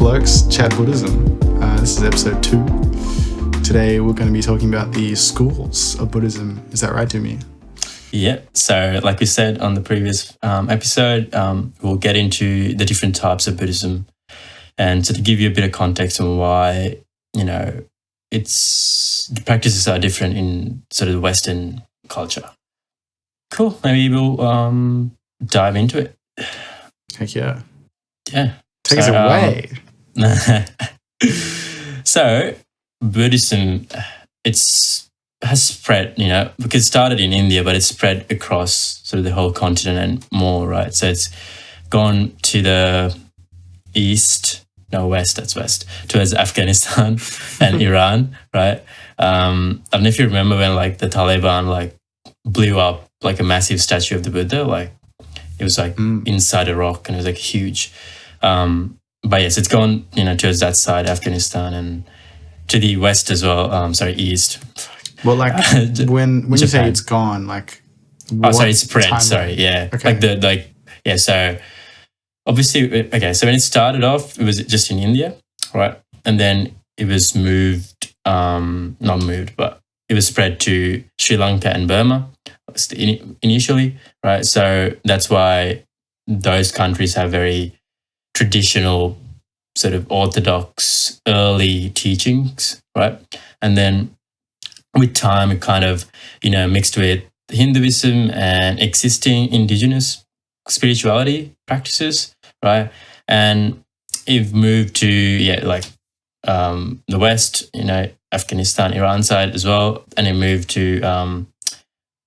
Blokes Chat Buddhism. This is episode 2. Today we're going to be talking about the schools of Buddhism. Is that right, Jimmy? Yeah. So like we said on the previous episode, we'll get into the different types of Buddhism and to give you a bit of context on why, the practices are different in sort of the Western culture. Cool. Maybe we'll dive into it. Heck yeah. Yeah. Take us away. So Buddhism, has spread, because it started in India, but it's spread across sort of the whole continent and more, right? So it's gone to the west, towards Afghanistan and Iran, right? I don't know if you remember when the Taliban blew up a massive statue of the Buddha, it was inside a rock and it was huge. But yes, it's gone, towards that side, Afghanistan, and to the west as well. East. Well, when you say it's gone, it's spread. Sorry, yeah. Okay. So obviously, okay. So when it started off, it was just in India, right? And then it was moved, not moved, but it was spread to Sri Lanka and Burma initially, right? So that's why those countries have very traditional sort of orthodox early teachings, right? And then with time, it kind of, mixed with Hinduism and existing indigenous spirituality practices, right? And it moved to, the West, Afghanistan, Iran side as well. And it moved to,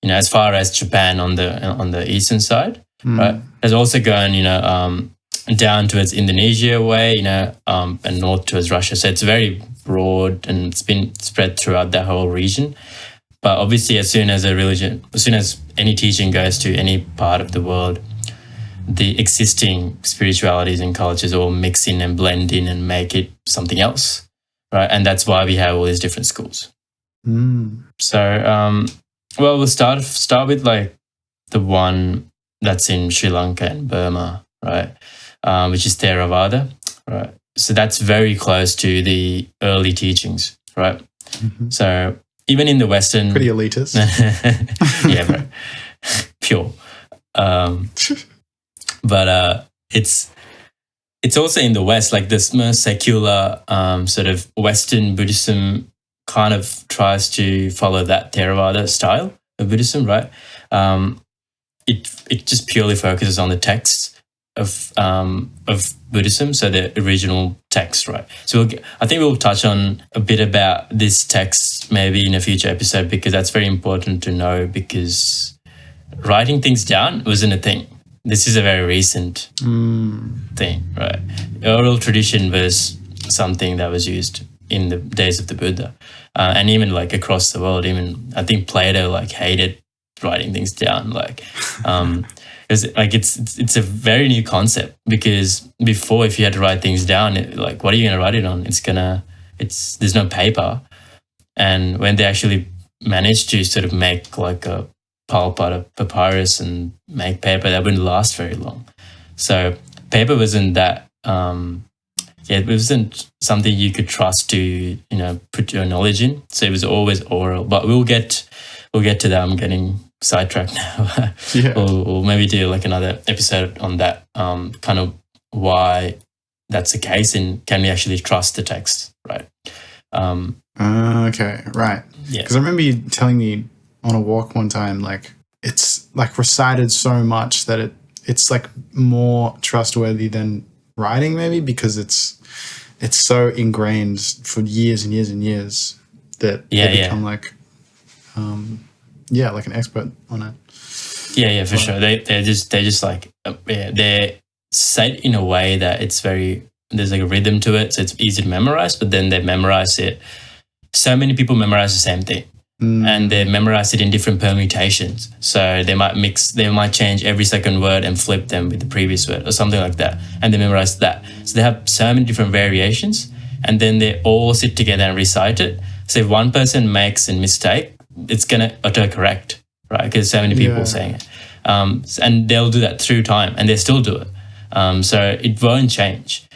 as far as Japan on the eastern side, right? It's also gone, down towards Indonesia way, and north towards Russia. So it's very broad and it's been spread throughout that whole region. But obviously, as soon as any teaching goes to any part of the world, the existing spiritualities and cultures all mix in and blend in and make it something else, right? And that's why we have all these different schools. So, we'll start with the one that's in Sri Lanka and Burma, right? Which is Theravada, right? So that's very close to the early teachings, right? Mm-hmm. So even in the Western... Pretty elitist. Yeah, bro. Pure. But it's also in the West, this more secular sort of Western Buddhism kind of tries to follow that Theravada style of Buddhism, right? It just purely focuses on the texts of Buddhism, so the original text, right? So I think we'll touch on a bit about this text maybe in a future episode, because that's very important to know, because writing things down wasn't a thing. This is a very recent thing, right? Oral tradition was something that was used in the days of the Buddha, and even across the world. Even I think Plato hated writing things down, it's a very new concept, because before, if you had to write things down, what are you going to write it on? There's no paper. And when they actually managed to sort of make a pulp out of papyrus and make paper, that wouldn't last very long. So paper wasn't that, it wasn't something you could trust to, put your knowledge in. So it was always oral. But we'll get to that. I'm getting sidetracked now. Yeah. Or maybe do another episode on that, kind of why that's the case, and can we actually trust the text, right? Okay, right. Yeah. Because I remember you telling me on a walk one time, it's recited so much that it's more trustworthy than writing, maybe, because it's so ingrained for years and years and years that they become an expert on it. Yeah, for sure. They're just they're said in a way that there's a rhythm to it, so it's easy to memorize. But then they memorize it. So many people memorize the same thing, and they memorize it in different permutations. So they might change every second word and flip them with the previous word or something like that, and they memorize that. So they have so many different variations, and then they all sit together and recite it. So if one person makes a mistake, it's going to autocorrect, right? Because so many people saying it. And they'll do that through time, and they still do it. So it won't change.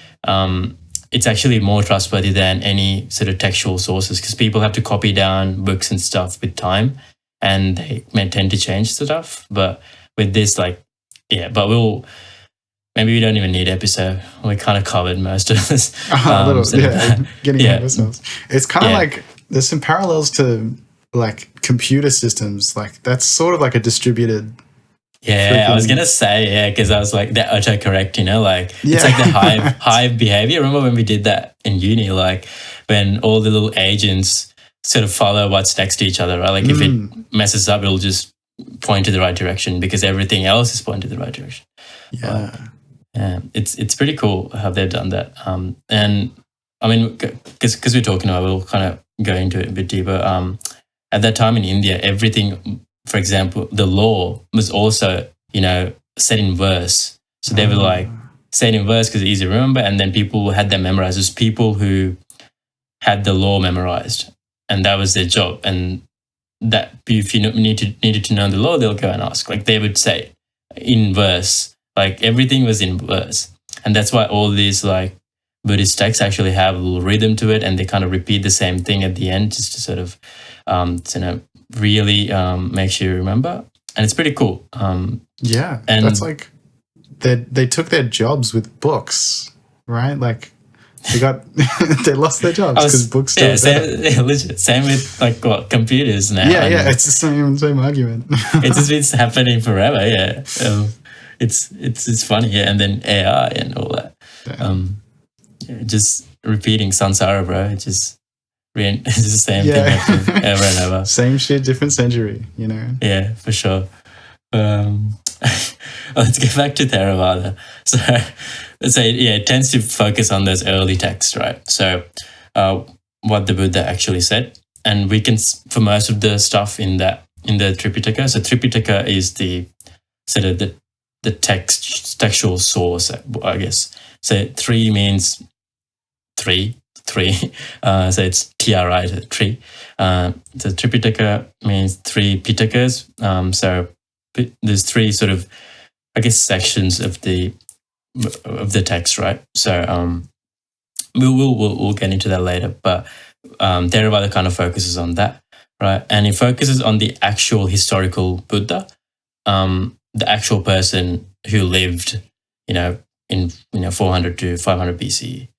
it's actually more trustworthy than any sort of textual sources, because people have to copy down books and stuff with time, and they may tend to change stuff. But with this, like, yeah, but maybe we don't even need episode. We kind of covered most of this. Getting ahead of ourselves. It's kind of like there's some parallels to like computer systems. Like that's sort of like a distributed. Yeah, I was gonna say because I was like the autocorrect, it's like the hive behavior. Remember when we did that in uni, like when all the little agents sort of follow what's next to each other, right? Like if it messes up, it'll just point to the right direction because everything else is pointing to the right direction. Yeah, it's pretty cool how they've done that. And I mean, because we're talking about, we'll kind of go into it a bit deeper. At that time in India, everything, for example, the law was also, set in verse. So they were like, say it in verse because it's easy to remember. And then people had them memorized. There's people who had the law memorized and that was their job. And that if you needed to know the law, they'll go and ask. Like they would say in verse, like everything was in verse. And that's why all these like Buddhist texts actually have a little rhythm to it, and they kind of repeat the same thing at the end just to sort of, really make sure you remember. And it's pretty cool. And that's like they took their jobs with books, right? Like they lost their jobs because books don't. Legit. Same with like what computers now. Yeah, it's the same argument. It's just been happening forever. Yeah, it's funny. Yeah, and then AI and all that. Just repeating sansara, bro. It's just the same thing ever and ever. Same shit, different century. Yeah, for sure. Let's get back to Theravada. So, let's say, it tends to focus on those early texts, right? So, what the Buddha actually said, and we can for most of the stuff in the Tripitaka. So, Tripitaka is the sort of the textual source, I guess. So, 3 means 3. So it's TRI, tree. So Tripitaka means 3 pitakas. So there's 3 sort of, I guess, sections of the text, right? So we'll get into that later. But Theravada kind of focuses on that, right? And it focuses on the actual historical Buddha, the actual person who lived, in 400 to 500 BCE,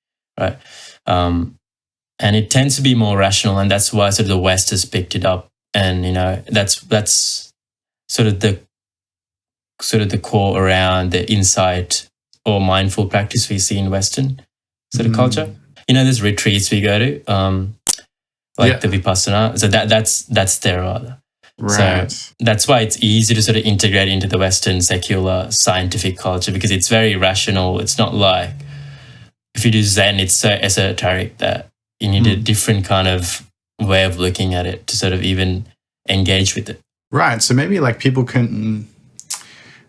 right? And it tends to be more rational, and that's why sort of the West has picked it up. And that's sort of the core around the insight or mindful practice we see in Western sort of culture. There's retreats we go to, the Vipassana. So that's Theravada. Right. So that's why it's easy to sort of integrate into the Western secular scientific culture, because it's very rational. It's not like if you do Zen, it's so esoteric that you need a different kind of way of looking at it to sort of even engage with it. Right. So maybe like people who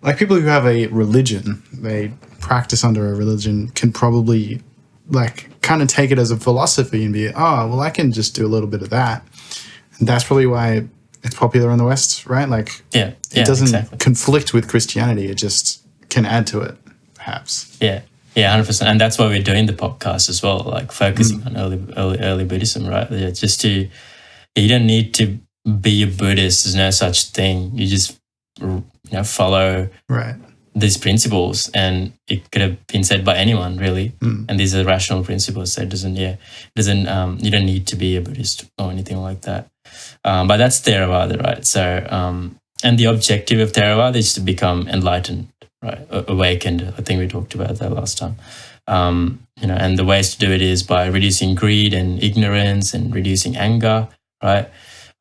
have a religion, they practice under a religion, can probably like kind of take it as a philosophy and be, I can just do a little bit of that. And that's probably why it's popular in the West, right? Like it doesn't conflict with Christianity. It just can add to it, perhaps. Yeah. Yeah, 100%. And that's why we're doing the podcast as well, like focusing on early Buddhism, right? You don't need to be a Buddhist. There's no such thing. You just, follow these principles, and it could have been said by anyone, really. And these are rational principles. So you don't need to be a Buddhist or anything like that. But that's Theravada, right? So, and the objective of Theravada is to become enlightened. Right, awakened. I think we talked about that last time. And the ways to do it is by reducing greed and ignorance and reducing anger, right?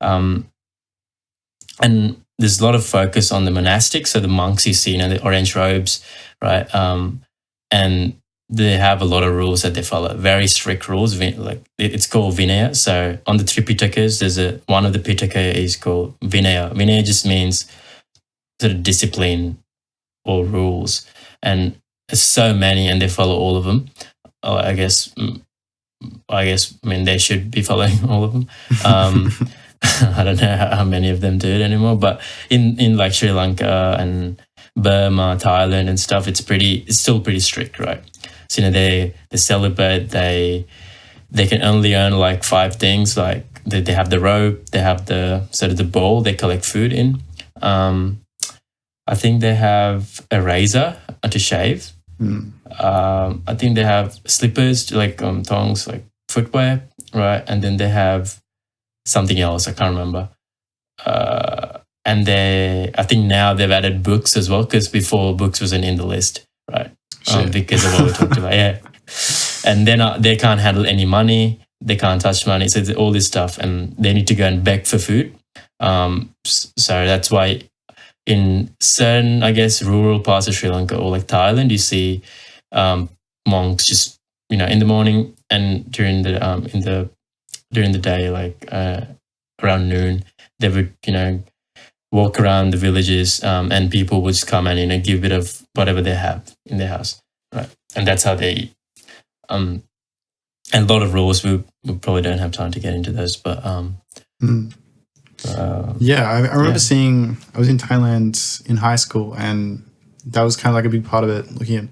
And there's a lot of focus on the monastics, so the monks you see, the orange robes, right? And they have a lot of rules that they follow, very strict rules. Like it's called Vinaya. So on the 3 Pitakas, there's one of the Pitaka is called Vinaya. Vinaya just means sort of discipline or rules, and there's so many, and they follow all of them. I mean, they should be following all of them. I don't know how many of them do it anymore, but in like Sri Lanka and Burma, Thailand and stuff, it's still pretty strict, right? So they celebrate. They can only own like 5 things. Like they have the rope, they have the sort of the bowl they collect food in. I think they have a razor to shave. I think they have slippers, like thongs, like footwear, right? And then they have something else. I can't remember. And I think now they've added books as well, because before books wasn't in the list, right? Because of what we talked about. Yeah. And then they can't handle any money. They can't touch money. So all this stuff, and they need to go and beg for food. So that's why in certain, I guess, rural parts of Sri Lanka or like Thailand, you see monks just, in the morning and during the day, like around noon, they would, walk around the villages, and people would just come and give a bit of whatever they have in their house, right? And that's how they eat. And a lot of rules. We probably don't have time to get into those, but yeah, I remember seeing. I was in Thailand in high school, and that was kind of like a big part of it. Looking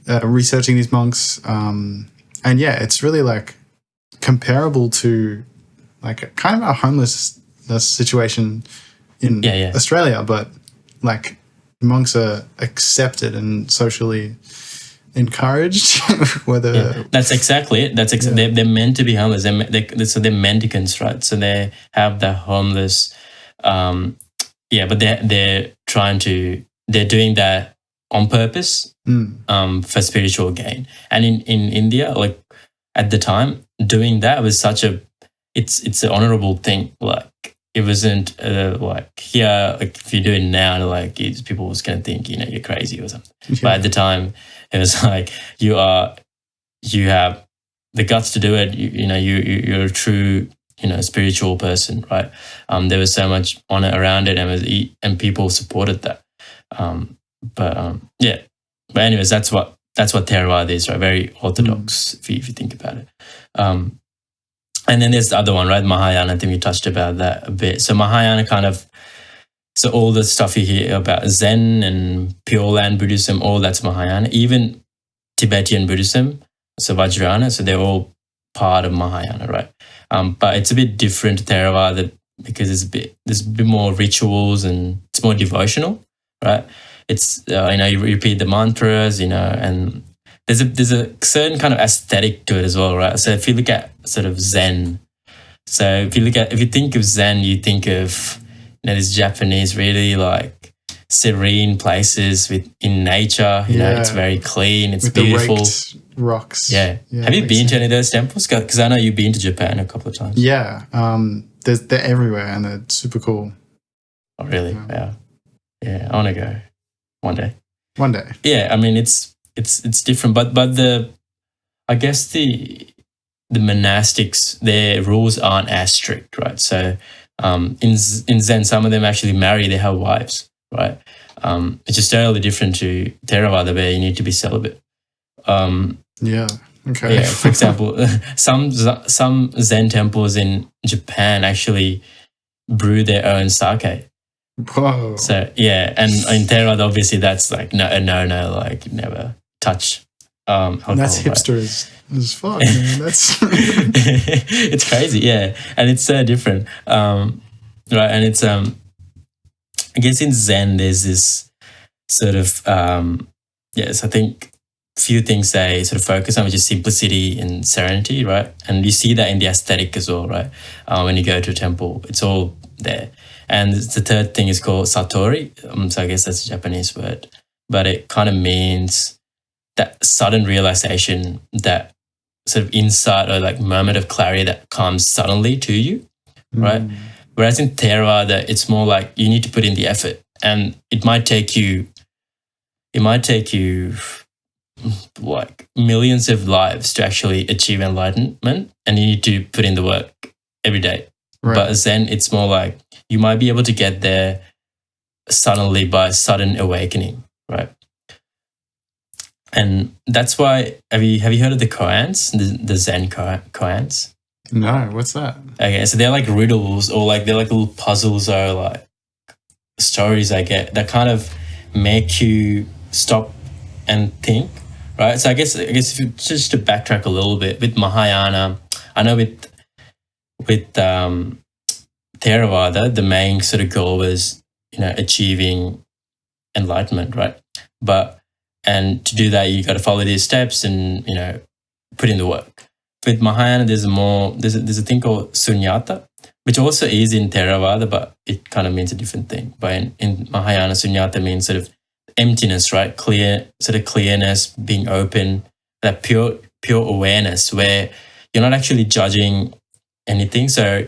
at researching these monks, and yeah, it's really like comparable to like kind of a homelessness situation in Australia, but like monks are accepted and socially encouraged. That's exactly it. They're meant to be homeless. So they're mendicants, right? So they have the homeless, but they're doing that on purpose, for spiritual gain. And in India, like at the time, doing that was it's an honorable thing. Like it wasn't like here, like if you do it now, like people was going to think, you're crazy or something. Yeah. But at the time, it was like you have the guts to do it. You're a true, spiritual person, right? There was so much honor around it, and people supported that. But anyways, that's what Theravada is, right? Very orthodox, if you think about it. And then there's the other one, right? Mahayana. I think we touched about that a bit. So Mahayana so all the stuff you hear about Zen and Pure Land Buddhism, all that's Mahayana. Even Tibetan Buddhism, so Vajrayana, so they're all part of Mahayana, right? But it's a bit different to Theravada because there's a bit more rituals and it's more devotional, right? It's you repeat the mantras, and there's a certain kind of aesthetic to it as well, right? So if you look at sort of Zen, so if you think of Zen, you think of these Japanese really like serene places in nature. It's very clean, it's with beautiful. The raked rocks. Yeah. Have you been to any of those temples? Because I know you've been to Japan a couple of times. Yeah. They're everywhere and they're super cool. Oh, really? Yeah. Yeah. I want to go one day. One day. Yeah. I mean, it's different, but I guess the monastics, their rules aren't as strict, right? So in Zen, some of them actually marry, they have wives, right? It's just totally different to Theravada, where you need to be celibate. Yeah. Okay. Yeah. For example, some Zen temples in Japan actually brew their own sake. Whoa. So yeah, and in Theravada, obviously that's like no, like never touch alcohol. That's hipster as fuck, man. That's it's crazy, yeah, and it's so different, right? And it's I guess in Zen there's this sort of I think few things they sort of focus on, which is simplicity and serenity, right? And you see that in the aesthetic as well, right? When you go to a temple, it's all there. And the third thing is called Satori. So I guess that's a Japanese word, but it kind of means that sudden realization, that sort of insight or like moment of clarity that comes suddenly to you, right? Whereas in Theravada, it's more like you need to put in the effort, and it might take you like millions of lives to actually achieve enlightenment, and you need to put in the work every day. Right. But Zen, it's more like you might be able to get there suddenly by sudden awakening, right? And that's why, have you heard of the Koans, the Zen Koans? No, what's that? Okay, so they're like riddles, or like they're like little puzzles, or like stories I get that kind of make you stop and think, right? So I guess if you, just to backtrack a little bit with Mahayana, I know with Theravada, the main sort of goal was, achieving enlightenment, right? And to do that, you got to follow these steps and, put in the work. With Mahayana, there's a thing called Sunyata, which also is in Theravada, but it kind of means a different thing. But in Mahayana, Sunyata means sort of emptiness, right? Clearness, being open, that pure awareness where you're not actually judging anything. So,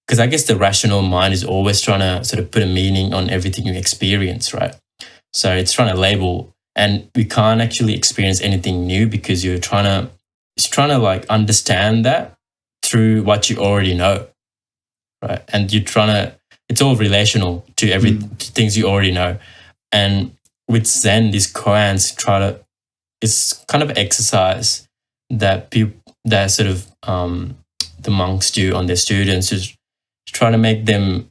because I guess the rational mind is always trying to sort of put a meaning on everything you experience, right? So it's trying to label, and we can't actually experience anything new because it's trying to like understand that through what you already know, right? And it's all relational to to things you already know. And with Zen, these koans it's kind of exercise that sort of the monks do on their students, is try to make them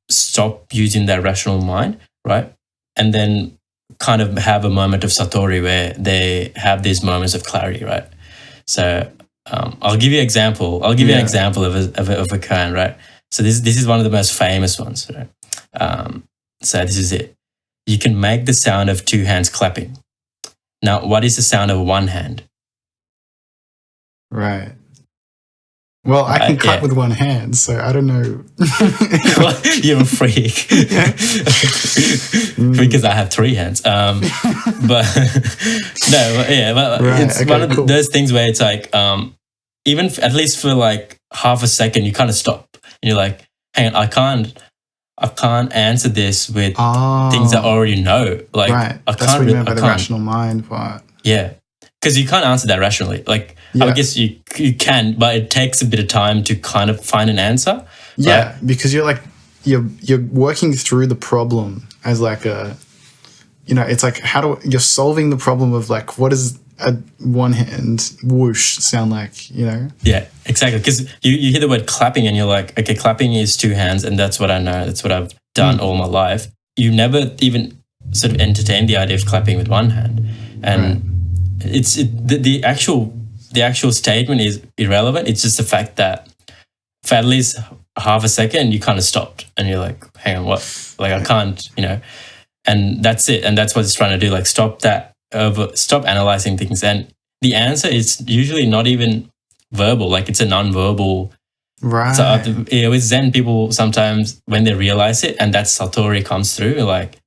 stop using their rational mind, right? And then kind of have a moment of Satori where they have these moments of clarity, right? So I'll give you an example. I'll give you an example of a koan, right? So this is one of the most famous ones, right? So this is it. You can make the sound of two hands clapping. Now, what is the sound of one hand? Right. Well, I can clap with one hand, so I don't know. You're a freak. Because I have three hands. But no, yeah, but it's one of those things where it's like, even at least for like half a second, you kind of stop. And you're like, hang on, I can't answer this with things I already know. Like, right. I That's can't what you meant by the rational mind part. Yeah. Because you can't answer that rationally. Like, I guess you can, but it takes a bit of time to kind of find an answer. Yeah, right? because you're working through the problem as like it's like you're solving the problem of like, what does a one hand whoosh sound like, Yeah, exactly. Because you hear the word clapping and you're like, okay, clapping is two hands and that's what I know. That's what I've done all my life. You never even sort of entertain the idea of clapping with one hand. And the actual statement is irrelevant. It's just the fact that for at least half a second, you kind of stopped and you're like, hang on, what? Like, I can't, and that's it. And that's what it's trying to do. Like, stop analyzing things. And the answer is usually not even verbal. Like, it's a non-verbal. Right. So with Zen, people sometimes when they realize it and that Satori comes through, like,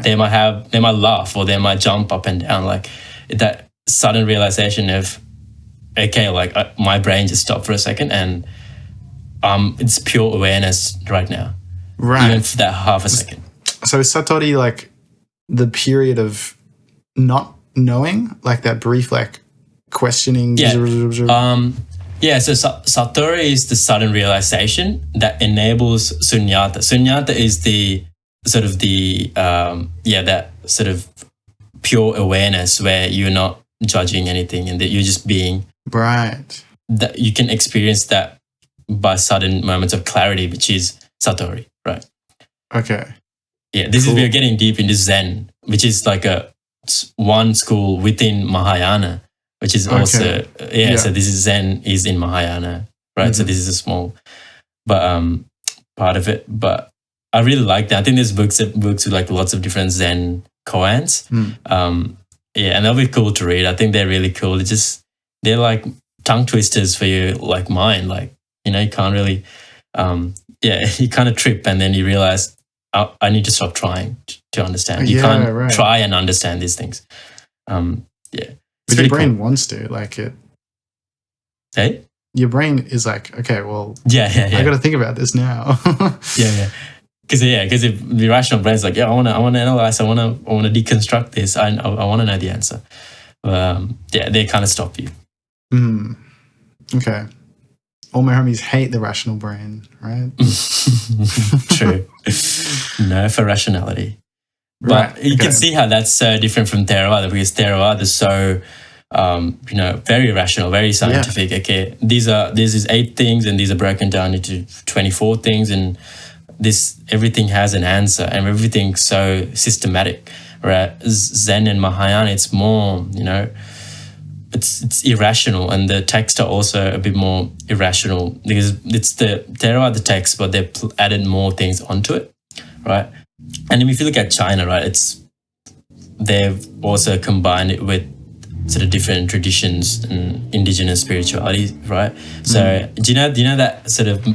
they might laugh or they might jump up and down. Like, that sudden realization of, okay, like my brain just stopped for a second and it's pure awareness right now. Right. Even for that half a second. So is Satori like the period of not knowing, like that brief like questioning? Yeah. So Satori is the sudden realization that enables Sunyata. Sunyata is the sort of that sort of pure awareness where you're not judging anything and that you're just being. Right. That you can experience that by sudden moments of clarity, which is Satori, right? Okay. Yeah, we're getting deep into Zen, which is like one school within Mahayana, which is also, so this is Zen is in Mahayana, right? Mm-hmm. So this is a small part of it. But I really like that. I think there's books with like lots of different Zen koans. And they'll be cool to read. I think they're really cool. They're like tongue twisters for your like mind. Like, you can't really, you kind of trip and then you realize I need to stop trying to understand. You can't try and understand these things. But your brain wants to, like it. Hey? Your brain is like, okay, well, I got to think about this now. Because if the rational brain's like, I want to analyze, I want to deconstruct this, I want to know the answer. They kind of stop you. Okay. All my homies hate the rational brain, right? True. No for rationality. But you can see how that's so different from Theravada, because Theravada is so, very rational, very scientific. Yeah. Okay, these 8 things and these are broken down into 24 things and everything has an answer and everything's so systematic. Whereas Zen and Mahayana, it's more, it's irrational, and the texts are also a bit more irrational because it's the Theravada text, but they've added more things onto it, right? And then if you look at China, right, they've also combined it with sort of different traditions and indigenous spirituality, right? So do you know that sort of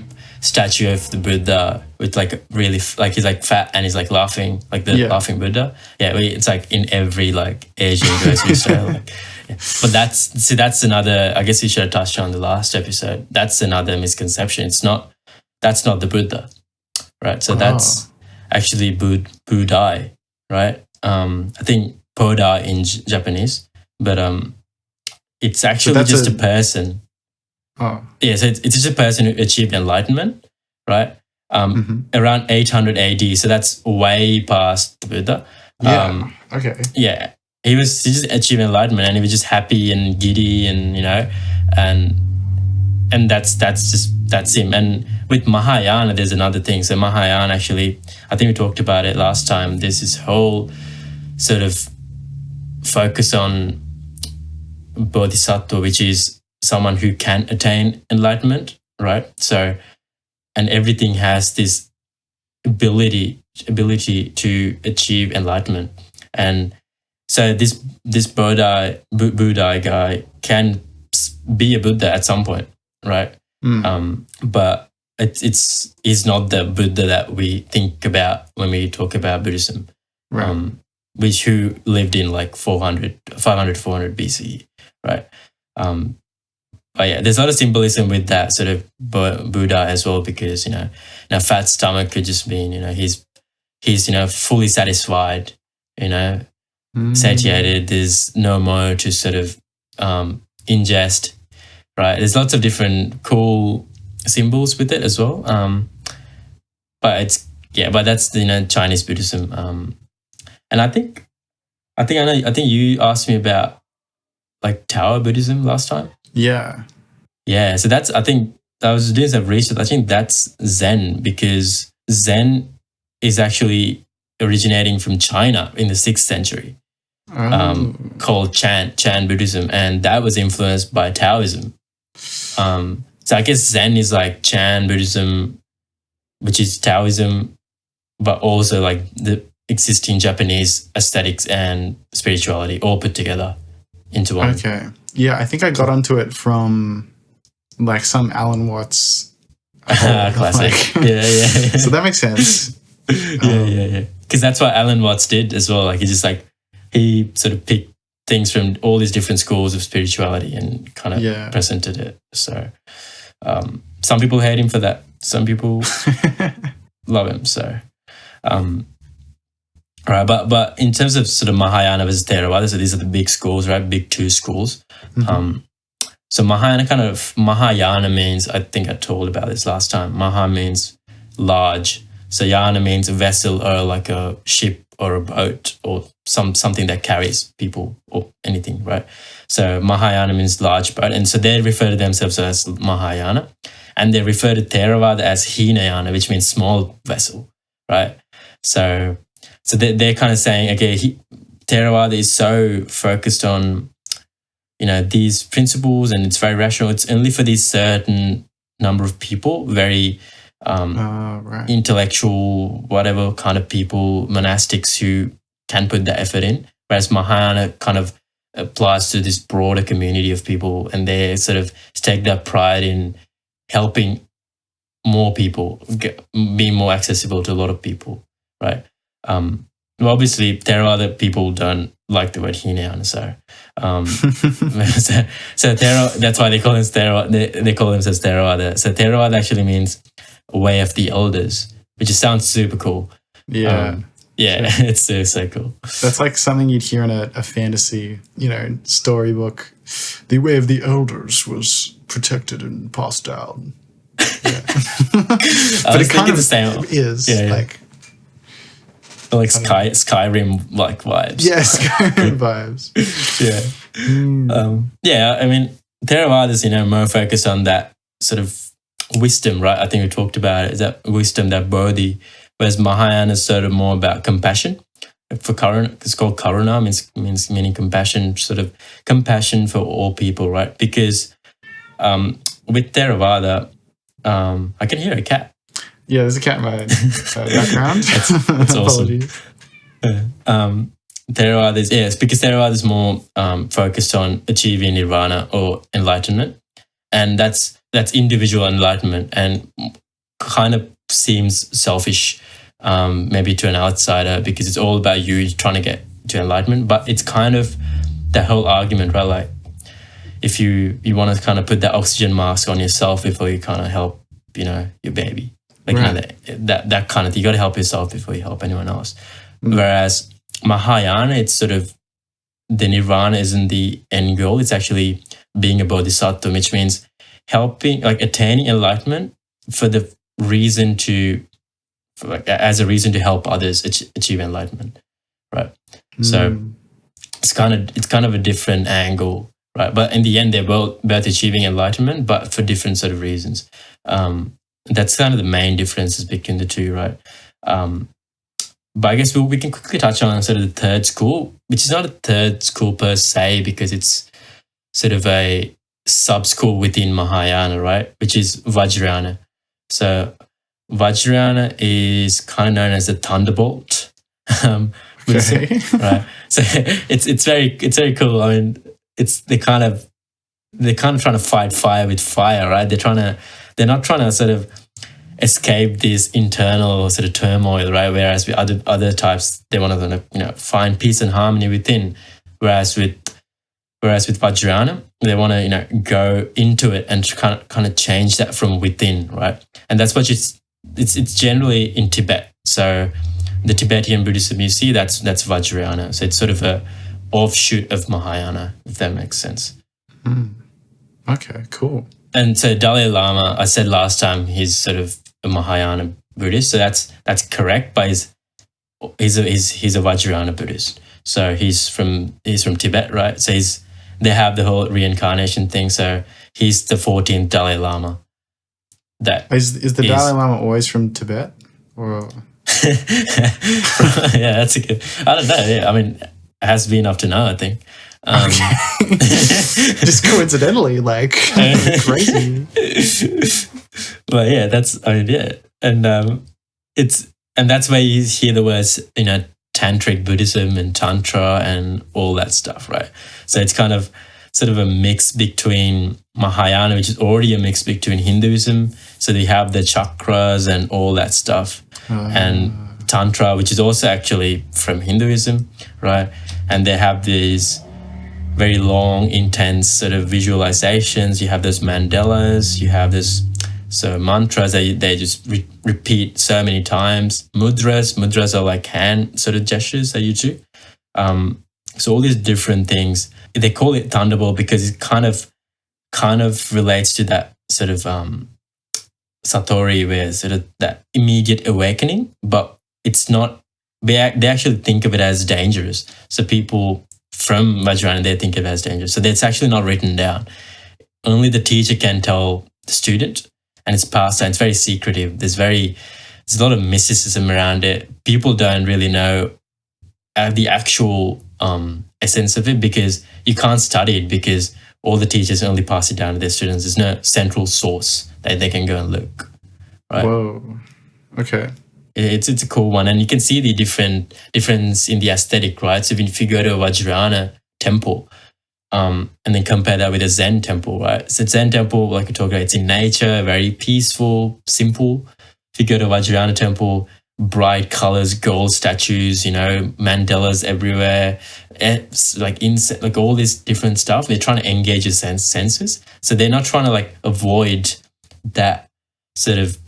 statue of the Buddha with like really like he's like fat and he's like laughing, like the laughing Buddha? Yeah, it's like in every like Asian grocery store. Like, yeah. But that's another. I guess we should have touched on the last episode. That's another misconception. That's not the Buddha, right? So that's actually Buddhai, right? I think Buddha in Japanese, but it's actually just a person. Oh. Yeah, so it's just a person who achieved enlightenment, right? Around 800 AD. So that's way past the Buddha. Yeah. Okay. Yeah. He just achieved enlightenment, and he was just happy and giddy, and and that's him. And with Mahayana, there's another thing. So Mahayana, actually, I think we talked about it last time. There's this whole sort of focus on bodhisattva, which is someone who can attain enlightenment, right? So, and everything has this ability to achieve enlightenment. And so this Buddha guy can be a Buddha at some point, right? But he's not the Buddha that we think about when we talk about Buddhism, right. Which who lived in like 400 BCE, right? But yeah, there's a lot of symbolism with that sort of Buddha as well, because fat stomach could just mean he's fully satisfied, satiated. There's no more to sort of ingest, right? There's lots of different cool symbols with it as well. But that's Chinese Buddhism. And I think you asked me about like Taoist Buddhism last time. Yeah. Yeah. So I think I was doing some research. I think that's Zen, because Zen is actually originating from China in the 6th century, called Chan Buddhism, and that was influenced by Taoism. So I guess Zen is like Chan Buddhism, which is Taoism, but also like the existing Japanese aesthetics and spirituality all put together into one. Okay. Yeah, I think I got onto it from like some Alan Watts. Classic. Yeah. So that makes sense. Yeah. Because that's what Alan Watts did as well. Like he sort of picked things from all these different schools of spirituality and kind of presented it. So some people hate him for that. Some people love him. So right, but in terms of sort of Mahayana versus Theravada, so these are the big schools, right? Big two schools. So Mahayana means, I think I told about this last time, Maha means large. So Yana means a vessel or like a ship or a boat or something that carries people or anything, right? So Mahayana means large boat. And so they refer to themselves as Mahayana. And they refer to Theravada as Hinayana, which means small vessel, right? So they're kind of saying, okay, Theravada is so focused on, these principles, and it's very rational. It's only for these certain number of people, very intellectual, whatever kind of people, monastics who can put the effort in. Whereas Mahayana kind of applies to this broader community of people, and they sort of take that pride in helping more people, being more accessible to a lot of people, right? Well, obviously, Theravada people don't like the word Hinayana, so that's why they call Theravada. They call themselves Theravada. So Theravada actually means way of the elders, which just sounds super cool. Yeah, it's so cool. That's like something you'd hear in a fantasy, storybook. The way of the elders was protected and passed down. Yeah. But it kind of the same. Is like Skyrim like vibes. Yeah, Skyrim vibes. Yeah. I mean, Theravada is more focused on that sort of wisdom, right? I think we talked about it. Is that wisdom, that bodhi, whereas Mahayana is sort of more about compassion. for karuna, it's called karuna, means meaning compassion, sort of compassion for all people, right? Because with Theravada, I can hear a cat. Yeah, there's a cat in my background. That's awesome. Theravada is, yes, because Theravada is more focused on achieving nirvana or enlightenment, and that's individual enlightenment, and kind of seems selfish, maybe to an outsider, because it's all about you trying to get to enlightenment. But it's kind of the whole argument, right? Like, if you want to kind of put that oxygen mask on yourself before you kind of help, your baby, like right. that kind of thing. You got to help yourself before you help anyone else. Whereas Mahayana, it's sort of the nirvana isn't the end goal. It's actually being a bodhisattva, which means helping, like attaining enlightenment for the reason as a reason to help others achieve enlightenment, right? So it's kind of a different angle, right? But in the end, they're both achieving enlightenment, but for different sort of reasons. That's kind of the main differences between the two, right? But I guess we can quickly touch on sort of the third school, which is not a third school per se, because it's sort of a sub-school within Mahayana, right? Which is Vajrayana. So Vajrayana is kind of known as the thunderbolt. Okay. Right. So it's very cool. I mean, they're kind of trying to fight fire with fire, right? They're not trying to sort of escape this internal sort of turmoil, right? Whereas with other types, they want to find peace and harmony within. Whereas with Vajrayana, they want to go into it and kind of change that from within, right? And that's what it's generally in Tibet. So the Tibetan Buddhism you see, that's Vajrayana. So it's sort of a offshoot of Mahayana, if that makes sense. Okay, cool. And so Dalai Lama, I said last time, he's sort of a Mahayana Buddhist. So that's correct, but he's a Vajrayana Buddhist. So he's from Tibet, right? So they have the whole reincarnation thing. So he's the 14th Dalai Lama. Is the Dalai Lama always from Tibet? Or yeah, that's a good. I don't know. Yeah, I mean, it has been up to now, I think. Okay. Just coincidentally, like crazy. But yeah, and that's where you hear the words, tantric Buddhism and tantra and all that stuff, right? So it's kind of sort of a mix between Mahayana, which is already a mix between Hinduism. So they have the chakras and all that stuff, and tantra, which is also actually from Hinduism, right? And they have these very long, intense sort of visualizations. You have those mandalas, you have this mantras that they just repeat so many times. Mudras are like hand sort of gestures that you do. So all these different things. They call it thunderbolt because it kind of relates to that sort of Satori, where sort of that immediate awakening, but it's not. They actually think of it as dangerous. So people from Vajrayana, they think of it as dangerous. So that's actually not written down. Only the teacher can tell the student, and it's passed down. It's very secretive. There's a lot of mysticism around it. People don't really know the actual essence of it, because you can't study it, because all the teachers only pass it down to their students. There's no central source that they can go and look. Right? Whoa. Okay. It's a cool one, and you can see the difference in the aesthetic, right? So if you go to a Vajrayana temple, and then compare that with a Zen temple, right? So Zen temple, like we talked about, it's in nature, very peaceful, simple. If you go to a Vajrayana temple, bright colors, gold statues, mandalas everywhere, like all this different stuff. They're trying to engage your senses, so they're not trying to like avoid that sort of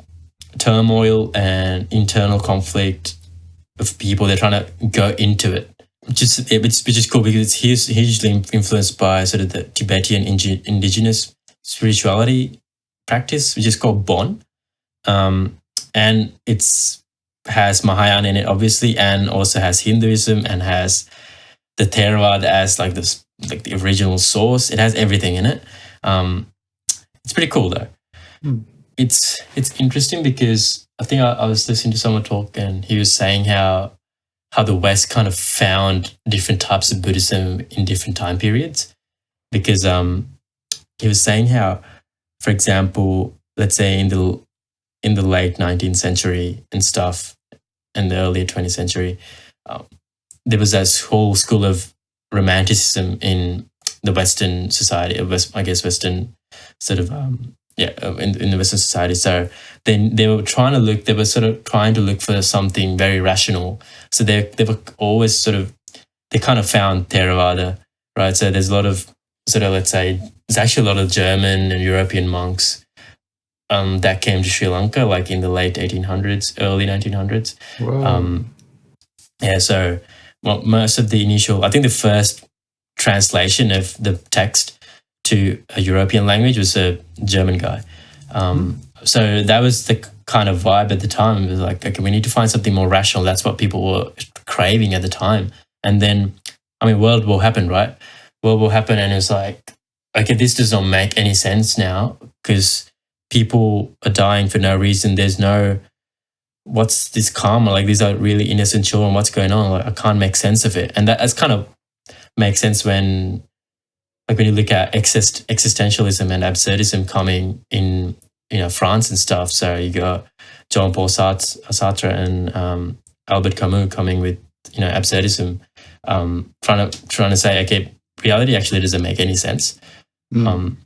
turmoil and internal conflict of people. They're trying to go into it, which is cool, because it's hugely influenced by sort of the Tibetan indigenous spirituality practice, which is called Bon, and has Mahayana in it, obviously, and also has Hinduism and has the Theravada as like the original source. It has everything in it. It's pretty cool though. It's interesting because I think I was listening to someone talk, and he was saying how how the West kind of found different types of Buddhism in different time periods. Because he was saying how, for example, let's say in the late 19th century and stuff, and the earlier 20th century, there was this whole school of romanticism in the Western society, Western sort of, in the Western society. So then they were trying to look for something very rational. So they were always they kind of found Theravada, right? So there's a lot of let's say, there's actually a lot of German and European monks that came to Sri Lanka like in the late 1800s, early 1900s. So most of the initial, I think the first translation of the text to a European language was a German guy. So that was the kind of vibe at the time. It was like, okay, we need to find something more rational. That's what people were craving at the time. And then, World War happened, right? World War happened, and it was like, okay, this does not make any sense now because people are dying for no reason. There's no, what's this karma? Like, these are really innocent children. What's going on? Like, I can't make sense of it. And that's kind of makes sense when you look at existentialism and absurdism coming in, France and stuff. So you got Jean-Paul Sartre and Albert Camus coming with, absurdism, trying to say, okay, reality actually doesn't make any sense. And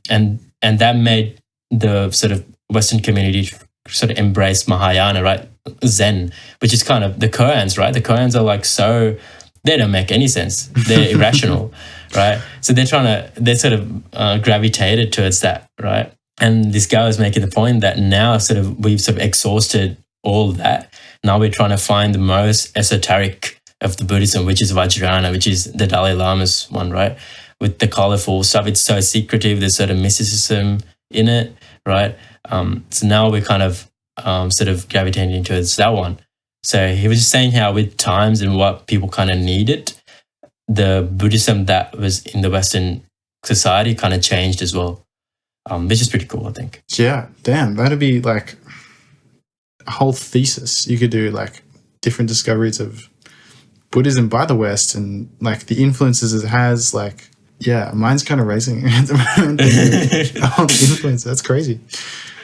that made the sort of Western community sort of embrace Mahayana, right? Zen, which is kind of the Koans, right? The Koans are like, so they don't make any sense. They're irrational, right? So they sort of gravitated towards that, right? And this guy was making the point that now we've exhausted all of that. Now we're trying to find the most esoteric of the Buddhism, which is Vajrayana, which is the Dalai Lama's one, right? With the colorful stuff, it's so secretive. There's sort of mysticism in it, right? So now we're kind of gravitating towards that one. So he was just saying how with times and what people kind of needed, the Buddhism that was in the Western society kind of changed as well, which is pretty cool, I think. Yeah, damn, that'd be like a whole thesis. You could do like different discoveries of Buddhism by the West and like the influences it has. Like, yeah, mine's kind of racing at the moment. All the influence, that's crazy.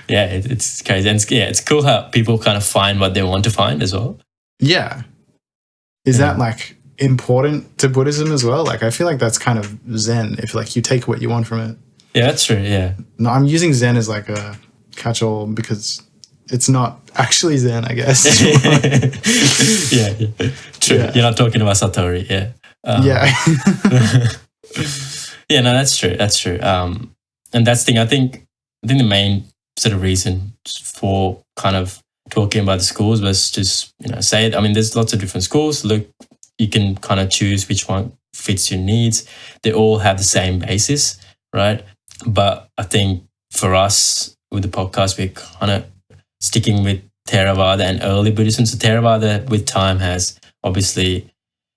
Yeah, it's crazy. And it's cool how people kind of find what they want to find as well. Yeah. Is that like important to Buddhism as well? Like, I feel like that's kind of Zen, if like you take what you want from it. Yeah, that's true, yeah. No, I'm using Zen as like a catch-all because it's not actually Zen, I guess. yeah. True. Yeah. You're not talking about Satori, yeah. Yeah, no, that's true. That's true. And that's the thing. I think the main sort of reason for kind of talking about the schools was just, say it. There's lots of different schools. Look, you can kind of choose which one fits your needs. They all have the same basis, right? But I think for us with the podcast, we're kind of sticking with Theravada and early Buddhism. So Theravada with time has obviously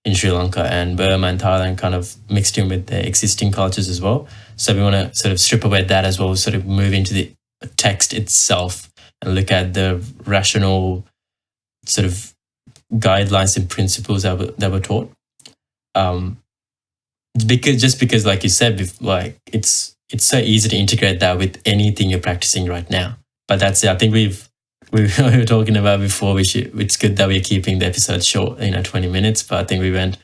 in Sri Lanka and Burma and Thailand kind of mixed in with the existing cultures as well. So we want to sort of strip away that as well, sort of move into the text itself and look at the rational sort of guidelines and principles that were taught. Because like you said, like it's so easy to integrate that with anything you're practicing right now. But that's it. I think we were talking about before. It's good that we're keeping the episode short, 20 minutes. But I think we went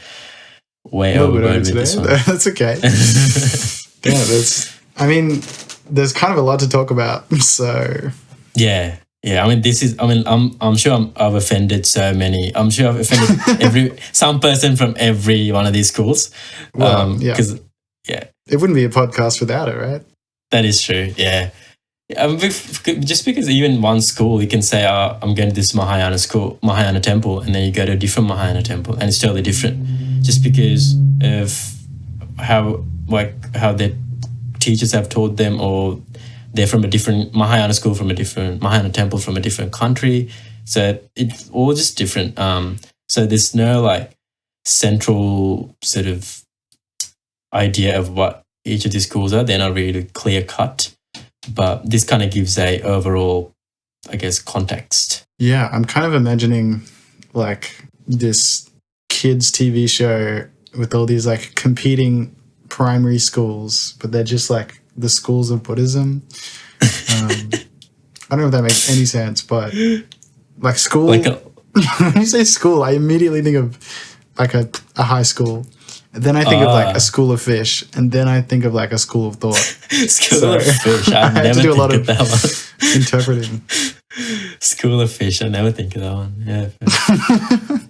way overboard with this one. That's okay. Yeah, there's kind of a lot to talk about. So yeah. I'm sure I've offended so many. I'm sure I've offended some person from every one of these schools. Well, yeah. Yeah, it wouldn't be a podcast without it, right? That is true. Yeah. Just because even one school, you can say, I'm going to this Mahayana temple, and then you go to a different Mahayana temple, and it's totally different. Just because of how their teachers have taught them, or they're from a different Mahayana school, from a different Mahayana temple, from a different country. So it's all just different. So there's no like central sort of idea of what each of these schools are. They're not really clear cut. But this kind of gives a overall, I guess, context. Yeah, I'm kind of imagining like this kids TV show with all these like competing primary schools, but they're just like the schools of Buddhism. I don't know if that makes any sense, but like school, Like when you say school, I immediately think of like a high school. And then I think of like a school of fish, and then I think of like a school of thought. School of fish. I I've had never to do a lot think of of that one. interpreting. School of fish. I never think of that one. Yeah.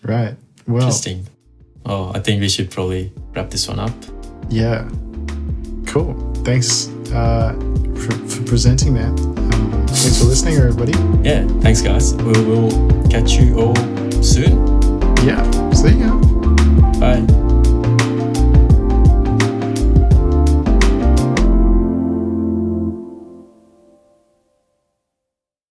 Right. Well, Interesting. Oh, I think we should probably wrap this one up. yeah. Cool. Thanks for presenting that. Thanks for listening, everybody. Yeah. Thanks, guys. We will catch you all soon. Yeah. See ya. Bye.